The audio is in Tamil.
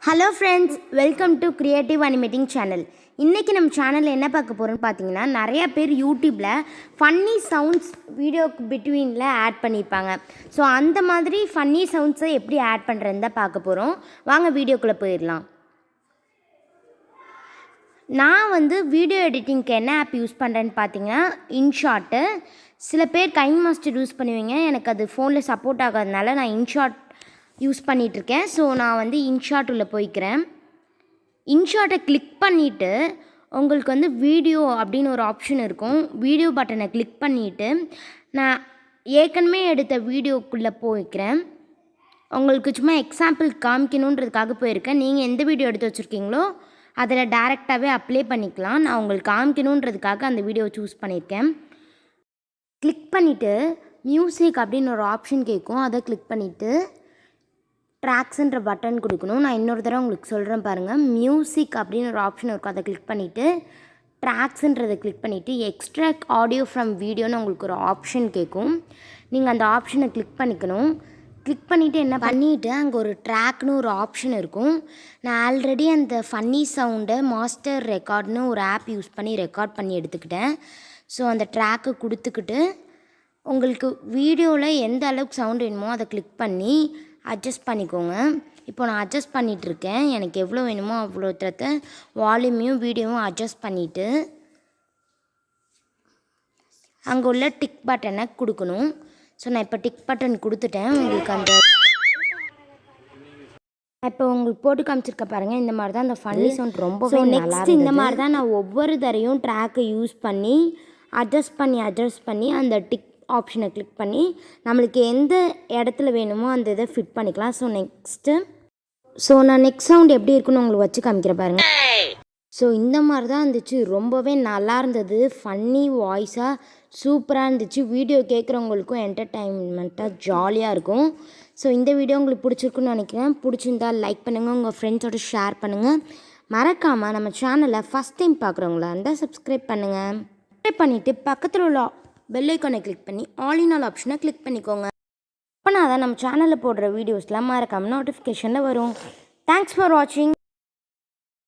Hello friends, welcome to creative animating channel. இன்றைக்கி நம்ம சேனலில் என்ன பார்க்க போகிறோன்னு பார்த்தீங்கன்னா, நிறையா பேர் யூடியூப்பில் ஃபன்னி சவுண்ட்ஸ் வீடியோக்கு பிட்வீனில் ஆட் பண்ணியிருப்பாங்க. ஸோ அந்த மாதிரி ஃபன்னி சவுண்ட்ஸை எப்படி ஆட் பண்ணுறதுன்னு தான் பார்க்க போகிறோம். வாங்க வீடியோக்குள்ளே போயிடலாம். நான் வீடியோ எடிட்டிங்க்கு என்ன ஆப் யூஸ் பண்ணுறேன்னு பார்த்தீங்கன்னா இன்ஷாட்டு. சில பேர் கைன் மாஸ்டர் யூஸ் பண்ணுவீங்க. எனக்கு அது ஃபோனில் சப்போர்ட் ஆகாதனால நான் இன்ஷாட் யூஸ் பண்ணிகிட்ருக்கேன். ஸோ நான் இன்ஷாட் உள்ள போய்க்கிறேன். இன்ஷாட்டை கிளிக் பண்ணிவிட்டு உங்களுக்கு வீடியோ அப்படின்னு ஒரு ஆப்ஷன் இருக்கும். வீடியோ பட்டனை கிளிக் பண்ணிவிட்டு நான் ஏற்கனவே எடுத்த வீடியோக்குள்ளே போய்க்கிறேன். உங்களுக்கு சும்மா எக்ஸாம்பிள் காமிக்கணுன்றதுக்காக போயிருக்கேன். நீங்கள் எந்த வீடியோ எடுத்து வச்சுருக்கீங்களோ அதில் டேரெக்டாகவே அப்ளை பண்ணிக்கலாம். நான் உங்களுக்கு காமிக்கணுன்றதுக்காக அந்த வீடியோவை சூஸ் பண்ணியிருக்கேன். கிளிக் பண்ணிவிட்டு மியூசிக் அப்படின்னு ஒரு ஆப்ஷன் கேட்கும். அதை கிளிக் பண்ணிவிட்டு ட்ராக்ஸுன்ற பட்டன் கொடுக்கணும். நான் இன்னொரு தடவை உங்களுக்கு சொல்கிறேன் பாருங்கள். மியூசிக் அப்படின்னு ஒரு ஆப்ஷன் இருக்கும். அதை கிளிக் பண்ணிவிட்டு ட்ராக்ஸுன்றதை கிளிக் பண்ணிவிட்டு எக்ஸ்ட்ராக்ட் ஆடியோ ஃப்ரம் வீடியோன்னு உங்களுக்கு ஒரு ஆப்ஷன் கேட்கும். நீங்கள் அந்த ஆப்ஷனை கிளிக் பண்ணிக்கணும். கிளிக் பண்ணிவிட்டு என்ன பண்ணிவிட்டு அங்கே ஒரு ட்ராக்னு ஒரு ஆப்ஷன் இருக்கும். நான் ஆல்ரெடி அந்த ஃபன்னி சவுண்டை மாஸ்டர் ரெக்கார்ட்னு ஒரு ஆப் யூஸ் பண்ணி ரெக்கார்ட் பண்ணி எடுத்துக்கிட்டேன். ஸோ அந்த ட்ராக்கை கொடுத்துக்கிட்டு உங்களுக்கு வீடியோவில் எந்த அளவுக்கு சவுண்ட் வேணுமோ அதை கிளிக் பண்ணி அட்ஜஸ்ட் பண்ணிக்கோங்க. இப்போ நான் அட்ஜஸ்ட் பண்ணிகிட்ருக்கேன். எனக்கு எவ்வளோ வேணுமோ அவ்வளோத்த வால்யூமையும் வீடியோவும் அட்ஜஸ்ட் பண்ணிவிட்டு அங்கே உள்ள டிக் பட்டனை கொடுக்கணும். ஸோ நான் இப்போ டிக் பட்டன் கொடுத்துட்டேன். உங்களுக்கு இப்போ உங்களுக்கு போட்டு காமிச்சிருக்க பாருங்கள். இந்த மாதிரி தான் அந்த ஃபன்னி சவுண்ட் ரொம்பவே நெக்ஸ்ட் இந்த மாதிரி தான் நான் ஒவ்வொரு தரையும் ட்ராக்கை யூஸ் பண்ணி அட்ஜஸ்ட் பண்ணி அந்த டிக் ஆப்ஷனை கிளிக் பண்ணி நம்மளுக்கு எந்த இடத்துல வேணுமோ அந்த இதை ஃபிட் பண்ணிக்கலாம். ஸோ நான் நெக்ஸ்ட் சவுண்ட் எப்படி இருக்குன்னு உங்களுக்கு வச்சு காமிக்கிற பாருங்கள். ஸோ இந்த மாதிரி தான் இருந்துச்சு. ரொம்பவே நல்லா இருந்தது. ஃபன்னி வாய்ஸாக சூப்பராக இருந்துச்சு. வீடியோ கேட்குறவங்களுக்கும் என்டர்டைன்மெண்ட்டாக ஜாலியாக இருக்கும். ஸோ இந்த வீடியோ உங்களுக்கு பிடிச்சிருக்குன்னு நினைக்கிறேன். பிடிச்சிருந்தால் லைக் பண்ணுங்கள், உங்கள் ஃப்ரெண்ட்ஸோடு ஷேர் பண்ணுங்கள். மறக்காமல் நம்ம சேனலை ஃபஸ்ட் டைம் பார்க்குறவங்களா இருந்தால் சப்ஸ்கிரைப் பண்ணுங்கள். சப்ஸ்கிரைப் பண்ணிவிட்டு பக்கத்தில் உள்ள பெல் ஐக்கானை கிளிக் பண்ணி ஆல் இன் ஆல் ஆப்ஷனை கிளிக் பண்ணிக்கோங்க. அப்போனா தான் நம்ம சேனலில் போடுற வீடியோஸ்லாம் மறக்காமல் நோட்டிஃபிகேஷனில் வரும். தேங்க்ஸ் ஃபார் வாட்சிங்.